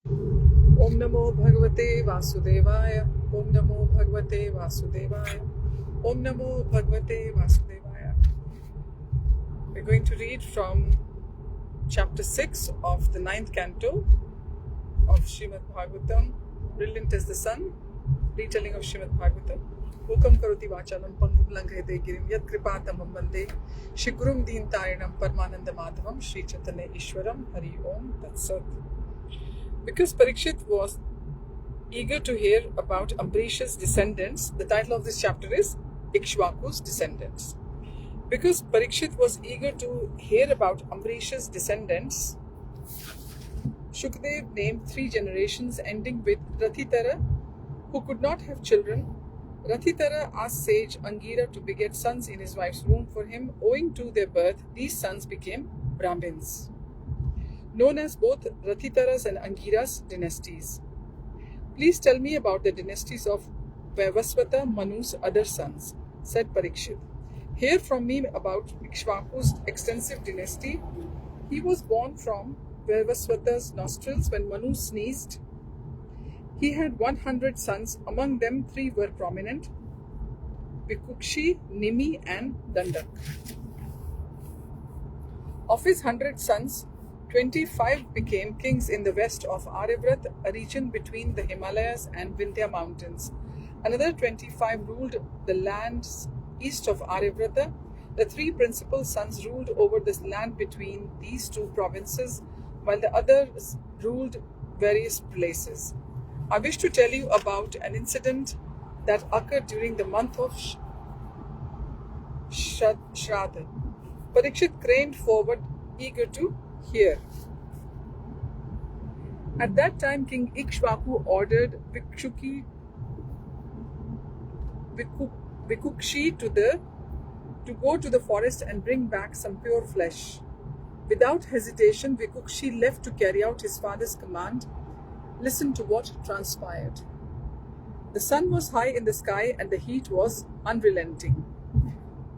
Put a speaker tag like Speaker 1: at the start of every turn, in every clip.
Speaker 1: Om Namo Bhagavate Vasudevaya. Om Namo Bhagavate Vasudevaya. Om Namo Bhagavate Vasudevaya. We're going to read from chapter 6 of the 9th canto of Śrīmad-Bhāgavatam, Brilliant as the Sun, retelling of Śrīmad-Bhāgavatam. Mukam karoti vachalam pangum langhete girim yat kripatamam bande shikurum deentarinam parmananda madhavam Shri Chaitanya Ishwaram Hari Om Tat Sat. Because Parikshit was eager to hear about Ambrish's descendants, the title of this chapter is Ikshvaku's Descendants. Because Parikshit was eager to hear about Ambrish's descendants, Shukdev named 3 generations ending with Rathitara, who could not have children. Rathitara asked sage Angira to beget sons in his wife's womb for him. Owing to their birth, these sons became Brahmins, known as both Rathitaras and Angira's dynasties. Please tell me about the dynasties of Vaivasvata, Manu's other sons, said Parikshit. Hear from me about Ikshvaku's extensive dynasty. He was born from Vaivasvata's nostrils when Manu sneezed. He had 100 sons, among them 3 were prominent: Vikukshi, Nimi and Dandak. Of his 100 sons, 25 became kings in the west of Aryavrat, a region between the Himalayas and Vindhya mountains. Another 25 ruled the lands east of Aryavrata. The 3 principal sons ruled over this land between these 2 provinces, while the others ruled various places. I wish to tell you about an incident that occurred during the month of Shraddha. Parikshit craned forward, eager to hear. At that time, King Ikshvaku ordered Vikukshi to go to the forest and bring back some pure flesh. Without hesitation, Vikukshi left to carry out his father's command. Listen to what transpired. The sun was high in the sky and the heat was unrelenting.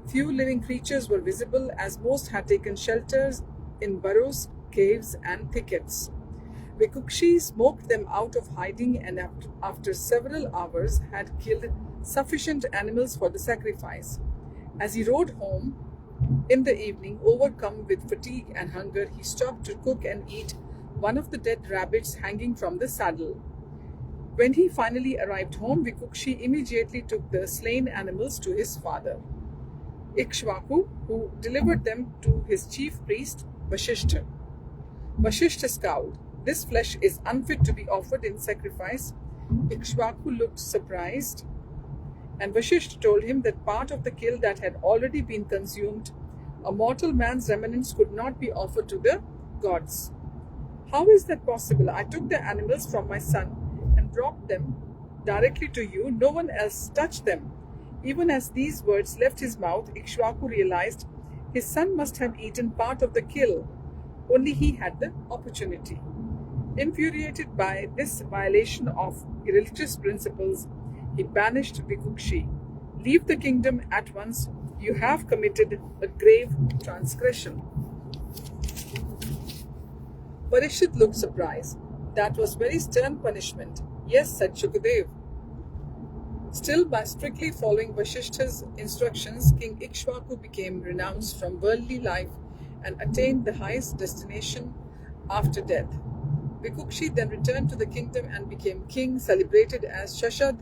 Speaker 1: Few living creatures were visible, as most had taken shelters in burrows, caves and thickets. Vikukshi smoked them out of hiding and after several hours had killed sufficient animals for the sacrifice. As he rode home in the evening, overcome with fatigue and hunger, he stopped to cook and eat one of the dead rabbits hanging from the saddle. When he finally arrived home, Vikukshi immediately took the slain animals to his father, Ikshvaku, who delivered them to his chief priest, Vasishtha. Vasishtha scowled. This flesh is unfit to be offered in sacrifice. Ikshvaku looked surprised, and Vasishtha told him that part of the kill that had already been consumed, a mortal man's remnants, could not be offered to the gods. How is that possible? I took the animals from my son and brought them directly to you. No one else touched them. Even as these words left his mouth, Ikshvaku realized his son must have eaten part of the kill. Only he had the opportunity. Infuriated by this violation of religious principles, he banished Vikukshi. Leave the kingdom at once. You have committed a grave transgression. Parikshit looked surprised. That was very stern punishment. Yes, said Shukdev. Still, by strictly following Vasishtha's instructions, King Ikshvaku became renounced from worldly life and attained the highest destination after death. Vikukshi then returned to the kingdom and became king, celebrated as Shashad,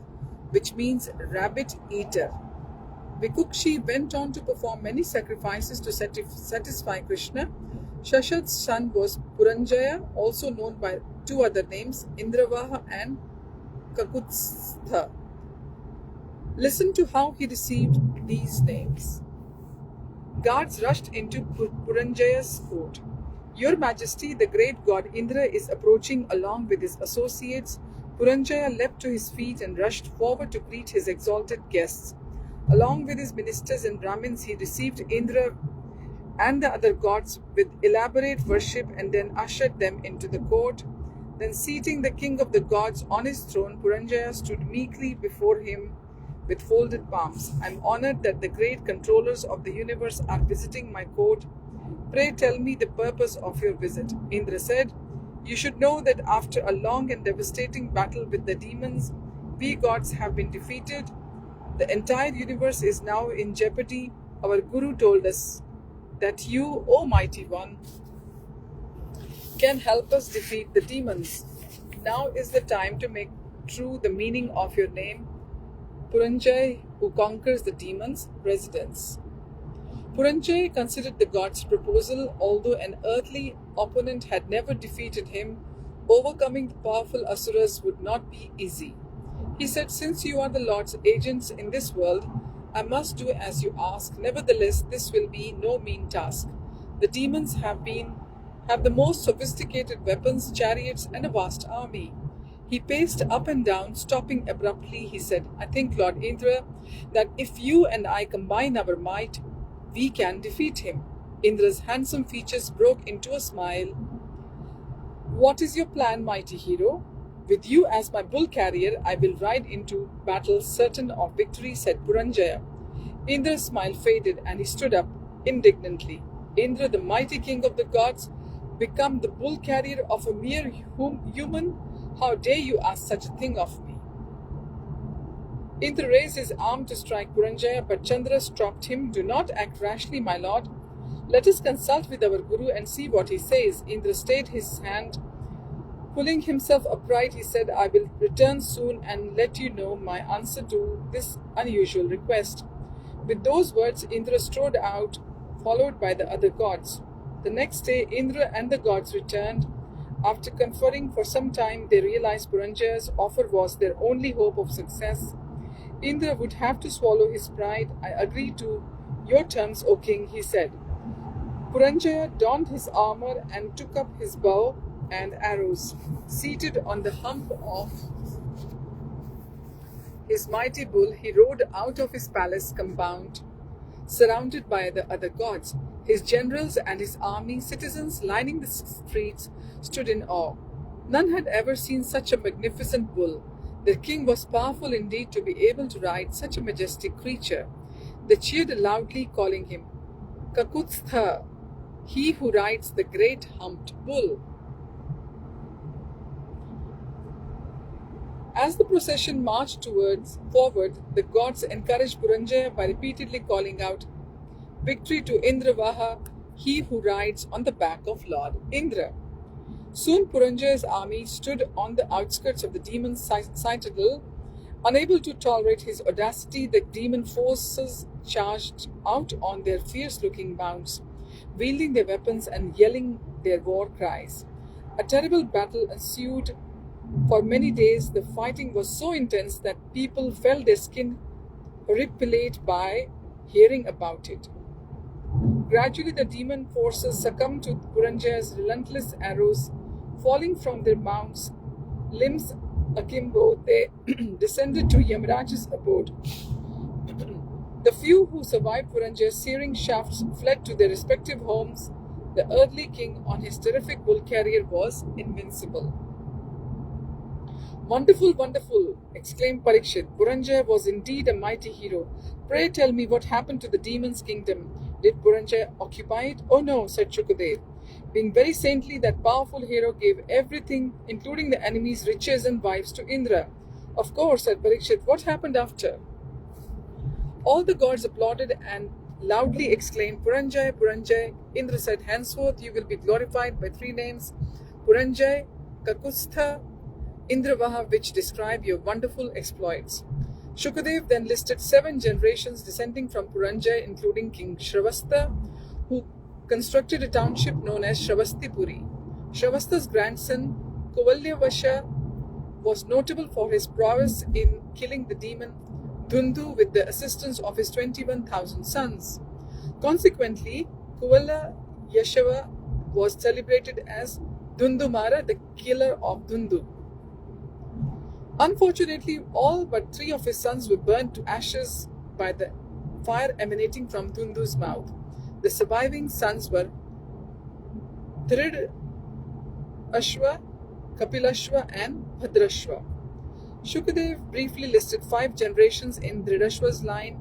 Speaker 1: which means rabbit eater. Vikukshi went on to perform many sacrifices to satisfy Krishna. Shashad's son was Puranjaya, also known by 2 other names, Indravaha and Kakutstha. Listen to how he received these names. Guards rushed into Puranjaya's court. Your Majesty, the great god Indra is approaching along with his associates. Puranjaya leapt to his feet and rushed forward to greet his exalted guests. Along with his ministers and Brahmins, he received Indra and the other gods with elaborate worship and then ushered them into the court. Then, seating the king of the gods on his throne, Puranjaya stood meekly before him with folded palms. I am honored that the great controllers of the universe are visiting my court. Pray tell me the purpose of your visit. Indra said, You should know that after a long and devastating battle with the demons, we gods have been defeated. The entire universe is now in jeopardy. Our Guru told us that you, O Mighty One, can help us defeat the demons. Now is the time to make true the meaning of your name, Puranjay, who conquers the demons' residence. Puranjay considered the god's proposal. Although an earthly opponent had never defeated him, overcoming the powerful asuras would not be easy. He said, "Since you are the Lord's agents in this world, I must do as you ask. Nevertheless, this will be no mean task. The demons have the most sophisticated weapons, chariots, and a vast army." He paced up and down, stopping abruptly. He said, "I think, Lord Indra, that if you and I combine our might, we can defeat him." Indra's handsome features broke into a smile. "What is your plan, mighty hero?" "With you as my bull carrier, I will ride into battle certain of victory," said Puranjaya. Indra's smile faded and he stood up indignantly. "Indra, the mighty king of the gods, become the bull carrier of a mere human? How dare you ask such a thing of me?" Indra raised his arm to strike Puranjaya, but Chandra stopped him. "Do not act rashly, my lord. Let us consult with our Guru and see what he says." Indra stayed his hand. Pulling himself upright, he said, "I will return soon and let you know my answer to this unusual request." With those words, Indra strode out, followed by the other gods. The next day, Indra and the gods returned. After conferring for some time, they realized Puranjaya's offer was their only hope of success. Indra would have to swallow his pride. "I agree to your terms, O king," he said. Puranjaya donned his armor and took up his bow and arrows. Seated on the hump of his mighty bull, he rode out of his palace compound, surrounded by the other gods. His generals and his army, citizens lining the streets, stood in awe. None had ever seen such a magnificent bull. The king was powerful indeed to be able to ride such a majestic creature. They cheered loudly, calling him Kakutstha, he who rides the great humped bull. As the procession marched forward, the gods encouraged Puranjaya by repeatedly calling out, "Victory to Indravaha, he who rides on the back of Lord Indra." Soon Puranjaya's army stood on the outskirts of the demon citadel. Unable to tolerate his audacity, the demon forces charged out on their fierce-looking mounts, wielding their weapons and yelling their war cries. A terrible battle ensued. For many days, the fighting was so intense that people felt their skin horripilate by hearing about it. Gradually, the demon forces succumbed to Puranjaya's relentless arrows. Falling from their mounts, limbs akimbo, they descended to Yamaraj's abode. The few who survived Puranjaya's searing shafts fled to their respective homes. The earthly king on his terrific bull carrier was invincible. "Wonderful, wonderful!" exclaimed Parikshit. "Puranjaya was indeed a mighty hero. Pray tell me what happened to the demon's kingdom. Did Puranjaya occupy it?" "Oh no," said Shukadev. Being very saintly, that powerful hero gave everything, including the enemies, riches and wives, to Indra. "Of course," said Parikshit. "What happened after?" All the gods applauded and loudly exclaimed, "Puranjaya, Puranjaya." Indra said, "Henceforth you will be glorified by three names, Puranjaya, Kakustha, Indravaha, which describe your wonderful exploits." Shukadev then listed 7 generations descending from Puranjaya, including King Shravasta, who constructed a township known as Shravastipuri. Shravasta's grandson, Kuvalyavasha, was notable for his prowess in killing the demon Dhundu with the assistance of his 21,000 sons. Consequently, Kuvala Yashava was celebrated as Dhundumara, the killer of Dhundu. Unfortunately, all but 3 of his sons were burnt to ashes by the fire emanating from Dhundu's mouth. The surviving sons were Dhrid Ashwa, Kapilashwa, and Bhadrashwa. Shukadev briefly listed 5 generations in Dhridashwa's line.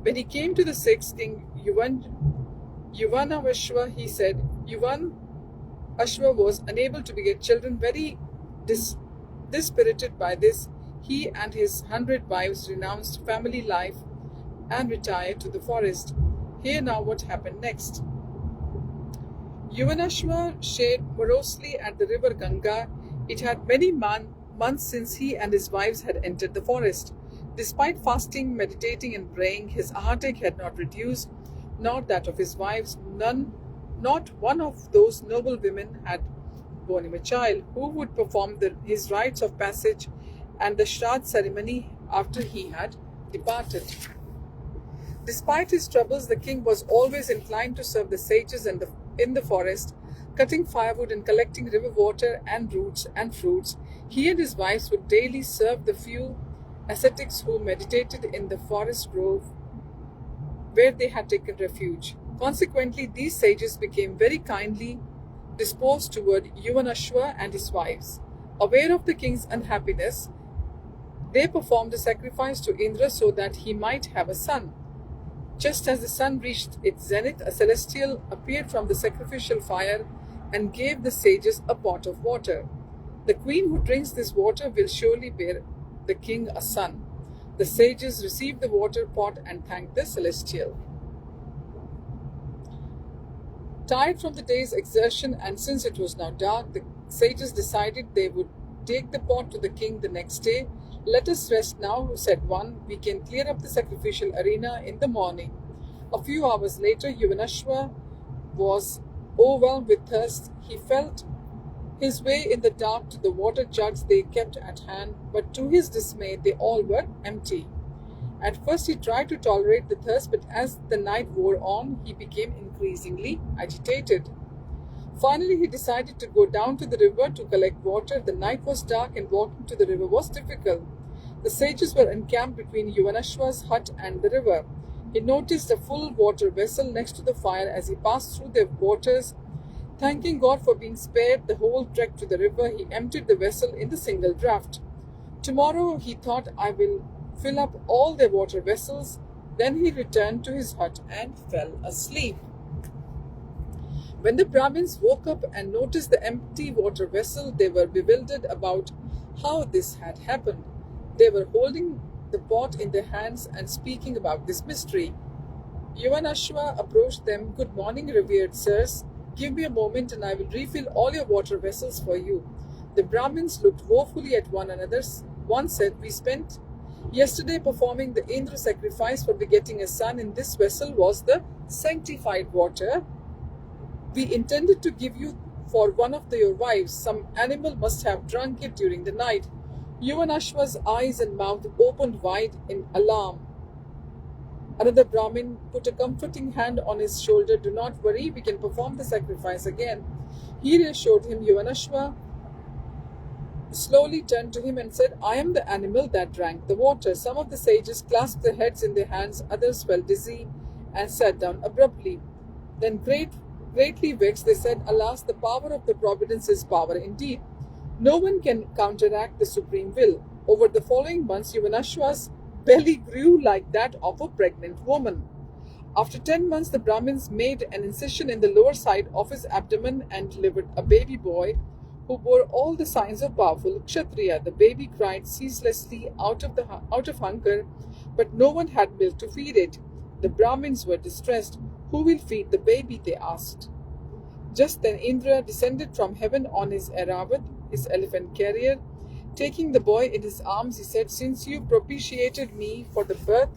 Speaker 1: When he came to the 6th king, Yuvanavashwa, he said, Ashwa was unable to beget children. Very dispirited by this, he and his 100 wives renounced family life and retired to the forest. Hear now what happened next. Yuvanashva shared morosely at the river Ganga. It had many months since he and his wives had entered the forest. Despite fasting, meditating, and praying, his heartache had not reduced, nor that of his wives. Not one of those noble women had borne him a child who would perform his rites of passage and the Shraddh ceremony after he had departed. Despite his troubles, the king was always inclined to serve the sages in the forest, cutting firewood and collecting river water and roots and fruits. He and his wives would daily serve the few ascetics who meditated in the forest grove where they had taken refuge. Consequently, these sages became very kindly disposed toward Yuvanashva and his wives. Aware of the king's unhappiness, they performed a sacrifice to Indra so that he might have a son. Just as the sun reached its zenith, a celestial appeared from the sacrificial fire and gave the sages a pot of water. The queen who drinks this water will surely bear the king a son. The sages received the water pot and thanked the celestial. Tired from the day's exertion, and since it was now dark, the sages decided they would take the pot to the king the next day. Let us rest now, said one. We can clear up the sacrificial arena in the morning. A few hours later, Yuvanashva was overwhelmed with thirst. He felt his way in the dark to the water jugs they kept at hand, but to his dismay, they all were empty. At first, he tried to tolerate the thirst, but as the night wore on, he became increasingly agitated. Finally, he decided to go down to the river to collect water. The night was dark and walking to the river was difficult. The sages were encamped between Yuvanashva's hut and the river. He noticed a full water vessel next to the fire as he passed through their waters. Thanking God for being spared the whole trek to the river, he emptied the vessel in the single draught. Tomorrow, he thought, I will fill up all their water vessels. Then he returned to his hut and fell asleep. When the Brahmins woke up and noticed the empty water vessel, they were bewildered about how this had happened. They were holding the pot in their hands and speaking about this mystery. Yuvanashva approached them. Good morning, revered sirs. Give me a moment and I will refill all your water vessels for you. The Brahmins looked woefully at one another. One said, we spent yesterday performing the Indra sacrifice for begetting a son. In this vessel was the sanctified water we intended to give you for one of your wives. Some animal must have drunk it during the night. Yuvanashva's eyes and mouth opened wide in alarm. Another Brahmin put a comforting hand on his shoulder. Do not worry, we can perform the sacrifice again. He reassured him. Yuvanashva slowly turned to him and said, I am the animal that drank the water. Some of the sages clasped their heads in their hands, others felt dizzy and sat down abruptly. Then greatly vexed, they said, Alas, the power of the providence is power indeed. No one can counteract the supreme will. Over the following months, Yuvanashva's belly grew like that of a pregnant woman. After 10 months, the Brahmins made an incision in the lower side of his abdomen and delivered a baby boy who bore all the signs of powerful Kshatriya. The baby cried ceaselessly out of hunger, but no one had milk to feed it. The Brahmins were distressed. Who will feed the baby? They asked. Just then Indra descended from heaven on his Airavat, his elephant carrier. Taking the boy in his arms, he said, Since you propitiated me for the birth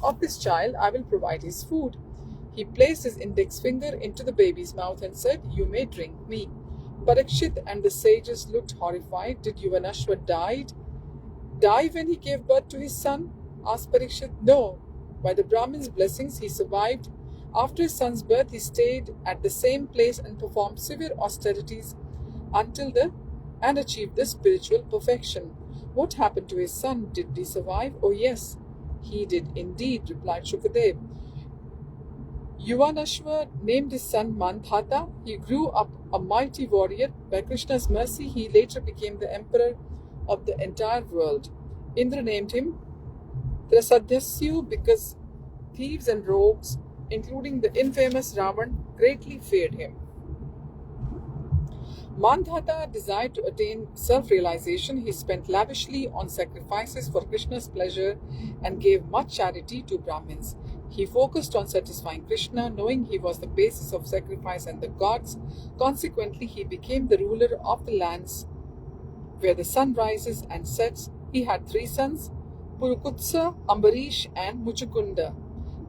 Speaker 1: of this child, I will provide his food. He placed his index finger into the baby's mouth and said, You may drink me. Parikshit and the sages looked horrified. Did Yuvanashva die when he gave birth to his son? Asked Parikshit. No. By the Brahmin's blessings, he survived. After his son's birth, he stayed at the same place and performed severe austerities and achieved the spiritual perfection. What happened to his son? Did he survive? Oh yes, he did indeed, replied Shukadev. Yuvanashva named his son Mandhata. He grew up a mighty warrior. By Krishna's mercy, he later became the emperor of the entire world. Indra named him Trasadhyasyu because thieves and rogues, including the infamous Ravan, greatly feared him. Mandhata desired to attain self-realization. He spent lavishly on sacrifices for Krishna's pleasure and gave much charity to Brahmins. He focused on satisfying Krishna, knowing he was the basis of sacrifice and the gods. Consequently, he became the ruler of the lands where the sun rises and sets. He had 3 sons, Purukutsa, Ambarish and Muchukunda,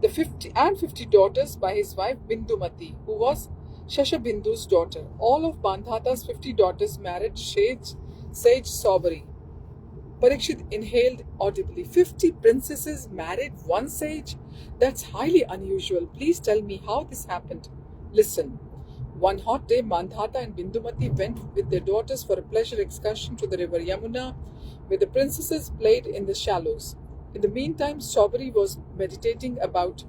Speaker 1: the 50 daughters by his wife Bindumati, who was Shashabindu's daughter. All of Mandhata's 50 daughters married sage Saubari. Parikshit inhaled audibly. 50 princesses married one sage? That's highly unusual. Please tell me how this happened. Listen. One hot day, Mandhata and Bindumati went with their daughters for a pleasure excursion to the river Yamuna, where the princesses played in the shallows. In the meantime, Saubari was meditating about,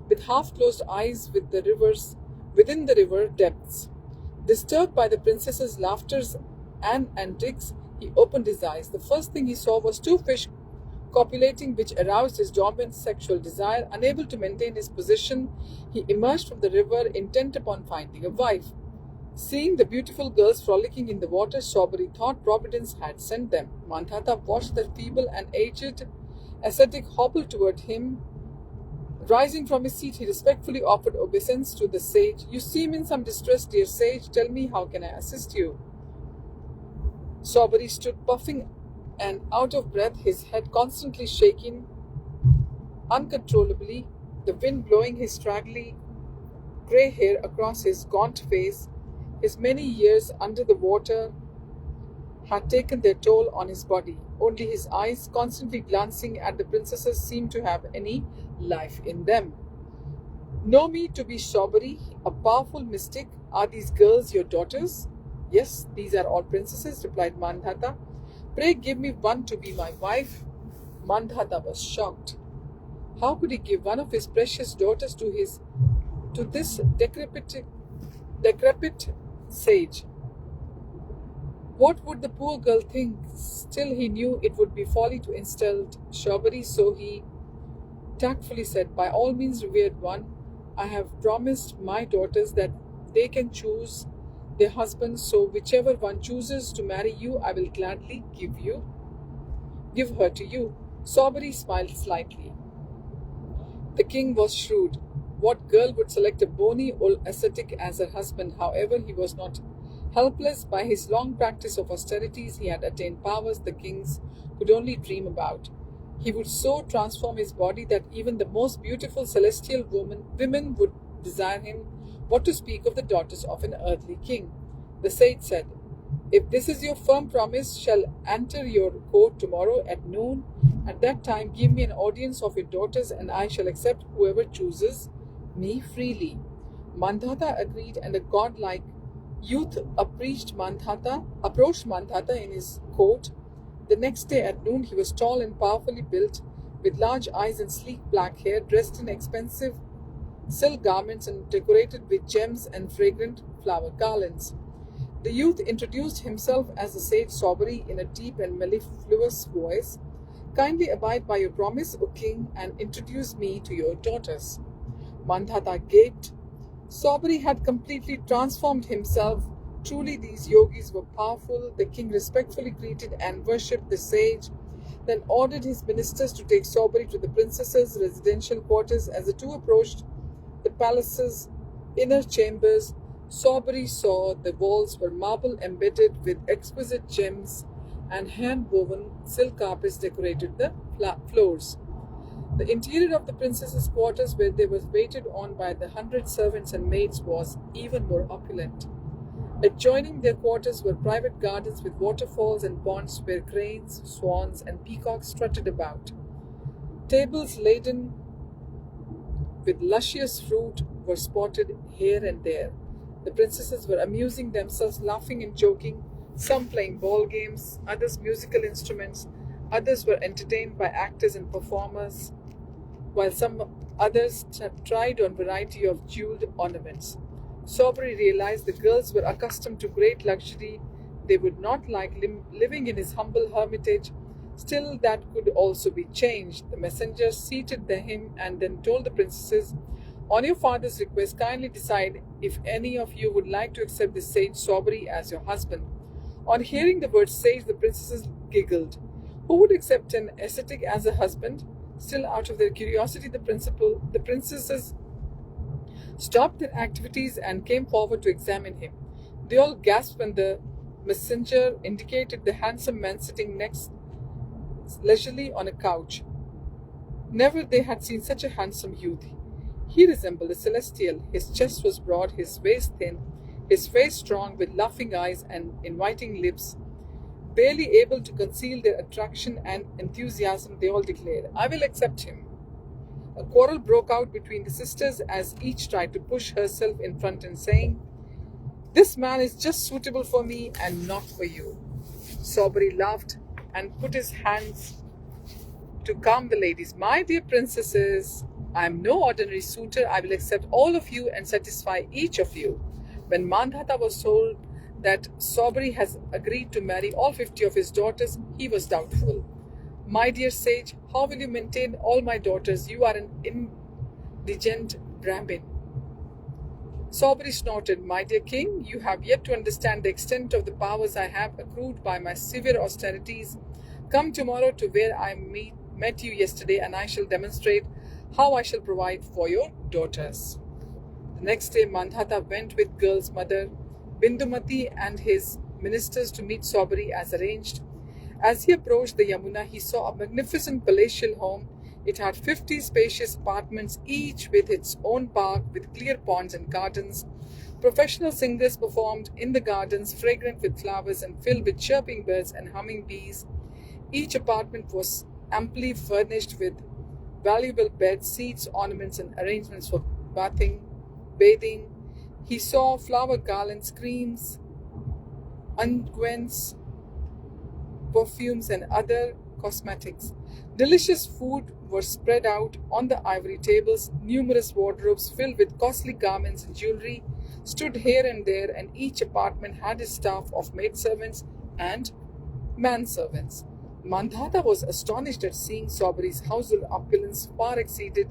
Speaker 1: with half-closed eyes, within the river depths. Disturbed by the princesses' laughter and antics, he opened his eyes. The first thing he saw was 2 fish copulating, which aroused his dormant sexual desire. Unable to maintain his position, he emerged from the river, intent upon finding a wife. Seeing the beautiful girls frolicking in the water, Saubari thought Providence had sent them. Mandhata watched the feeble and aged ascetic hobble toward him. Rising from his seat, he respectfully offered obeisance to the sage. You seem in some distress, dear sage. Tell me, how can I assist you? Saubari stood puffing and out of breath, his head constantly shaking uncontrollably, the wind blowing his straggly grey hair across his gaunt face. His many years under the water had taken their toll on his body. Only his eyes, constantly glancing at the princesses, seemed to have any life in them. Know me to be Saubari, a powerful mystic. Are these girls your daughters? Yes, these are all princesses, replied Mandhata. Pray give me one to be my wife. Mandhata was shocked. How could he give one of his precious daughters to this decrepit sage? What would the poor girl think? Still, he knew it would be folly to insult Saubari, so he tactfully said, By all means, revered one, I have promised my daughters that they can choose their husbands, so whichever one chooses to marry you, I will gladly give her to you. Saubari smiled slightly. The king was shrewd. What girl would select a bony old ascetic as her husband? However, he was not helpless. By his long practice of austerities, he had attained powers the kings could only dream about. He would so transform his body that even the most beautiful celestial women would desire him, what to speak of the daughters of an earthly king. The sage said, If this is your firm promise, shall enter your court tomorrow at noon. At that time, give me an audience of your daughters, and I shall accept whoever chooses me freely. Mandhata agreed, and a godlike youth approached Mandhata in his court. The next day at noon, he was tall and powerfully built, with large eyes and sleek black hair, dressed in expensive silk garments and decorated with gems and fragrant flower garlands. The youth introduced himself as the sage Saubari in a deep and mellifluous voice. Kindly abide by your promise, O king, and introduce me to your daughters. Mandhata gaped. Saubari had completely transformed himself. Truly, these yogis were powerful. The king respectfully greeted and worshipped the sage, then ordered his ministers to take Saubari to the princess's residential quarters. As the two approached the palace's inner chambers, Saubari saw the walls were marble embedded with exquisite gems, and hand-woven silk carpets decorated the floors. The interior of the princess's quarters, where they were waited on by the 100 servants and maids, was even more opulent. Adjoining their quarters were private gardens with waterfalls and ponds where cranes, swans, and peacocks strutted about. Tables laden with luscious fruit were spotted here and there. The princesses were amusing themselves, laughing and joking, some playing ball games, others musical instruments, others were entertained by actors and performers, while some others tried on variety of jeweled ornaments. Saubari realized the girls were accustomed to great luxury. They would not like living in his humble hermitage. Still, that could also be changed. The messenger seated him and then told the princesses, On your father's request, kindly decide if any of you would like to accept this sage Saubari as your husband. On hearing the word sage, the princesses giggled. Who would accept an ascetic as a husband? Still out of their curiosity, the princesses stopped their activities and came forward to examine him. They all gasped when the messenger indicated the handsome man sitting next leisurely on a couch. Never they had seen such a handsome youth. He resembled a celestial. His chest was broad, his waist thin, his face strong with laughing eyes and inviting lips. Barely able to conceal their attraction and enthusiasm, they all declared, "I will accept him." A quarrel broke out between the sisters as each tried to push herself in front and saying, "This man is just suitable for me and not for you." Saubari laughed and put his hands to calm the ladies. "My dear princesses, I am no ordinary suitor. I will accept all of you and satisfy each of you." When Mandhata was told that Saubari has agreed to marry all 50 of his daughters, he was doubtful. "My dear sage, how will you maintain all my daughters? You are an indigent Brahmin." Saubari snorted, "My dear king, you have yet to understand the extent of the powers I have accrued by my severe austerities. Come tomorrow to where I met you yesterday, and I shall demonstrate how I shall provide for your daughters." The next day, Mandhata went with girl's mother, Bindumati, and his ministers to meet Saubari as arranged. As he approached the Yamuna, he saw a magnificent palatial home. It had 50 spacious apartments, each with its own park, with clear ponds and gardens. Professional singers performed in the gardens, fragrant with flowers and filled with chirping birds and humming bees. Each apartment was amply furnished with valuable beds, seats, ornaments, and arrangements for bathing. He saw flower garlands, creams, unguents, perfumes, and other cosmetics. Delicious food was spread out on the ivory tables. Numerous wardrobes filled with costly garments and jewelry stood here and there, and each apartment had its staff of maidservants and manservants. Mandhata was astonished at seeing Saubari's household opulence far exceeded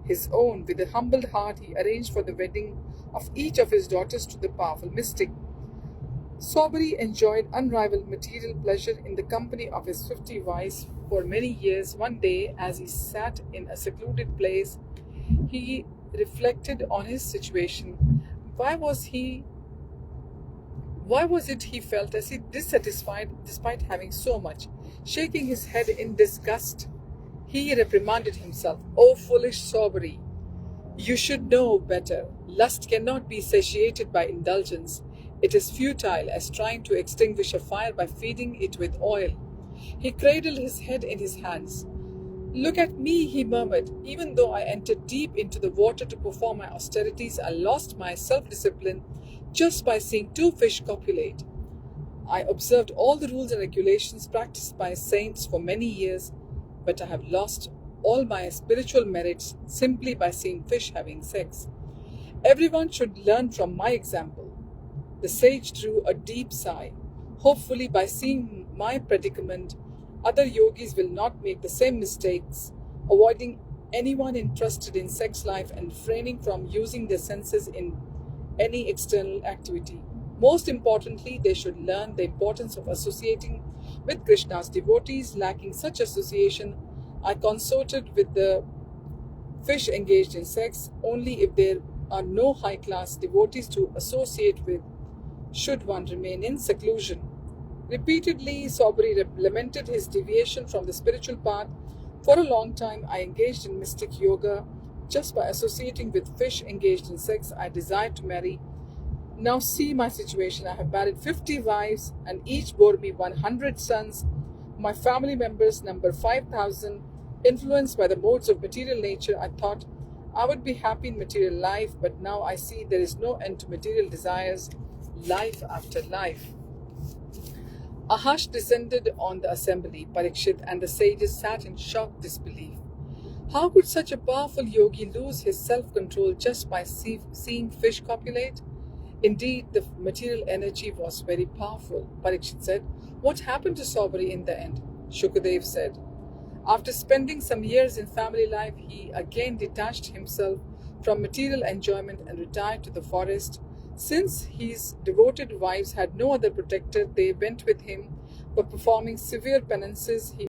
Speaker 1: his own. With a humbled heart, he arranged for the wedding of each of his daughters to the powerful mystic. Saubari enjoyed unrivaled material pleasure in the company of his 50 wives for many years. One day, as he sat in a secluded place, he reflected on his situation. Why was it he felt as if dissatisfied despite having so much? Shaking his head in disgust, he reprimanded himself. "O foolish Saubari, you should know better. Lust cannot be satiated by indulgence. It is futile as trying to extinguish a fire by feeding it with oil." He cradled his head in his hands. "Look at me," he murmured. "Even though I entered deep into the water to perform my austerities, I lost my self-discipline just by seeing 2 fish copulate. I observed all the rules and regulations practiced by saints for many years, but I have lost all my spiritual merits simply by seeing fish having sex. Everyone should learn from my example." The sage drew a deep sigh. "Hopefully, by seeing my predicament, other yogis will not make the same mistakes, avoiding anyone interested in sex life and refraining from using their senses in any external activity. Most importantly, they should learn the importance of associating with Krishna's devotees. Lacking such association, I consorted with the fish engaged in sex. Only if there are no high-class devotees to associate with should one remain in seclusion." Repeatedly, Saubari lamented his deviation from the spiritual path. "For a long time, I engaged in mystic yoga. Just by associating with fish engaged in sex, I desired to marry. Now see my situation. I have married 50 wives, and each bore me 100 sons. My family members number 5,000. Influenced by the modes of material nature, I thought I would be happy in material life, but now I see there is no end to material desires, life after life." A hush descended on the assembly. Parikshit and the sages sat in shocked disbelief. How could such a powerful yogi lose his self-control just by seeing fish copulate? Indeed, the material energy was very powerful. Parikshit said, "What happened to Saubari in the end?" Shukadev said, "After spending some years in family life, he again detached himself from material enjoyment and retired to the forest. Since his devoted wives had no other protector, they went with him, but performing severe penances, he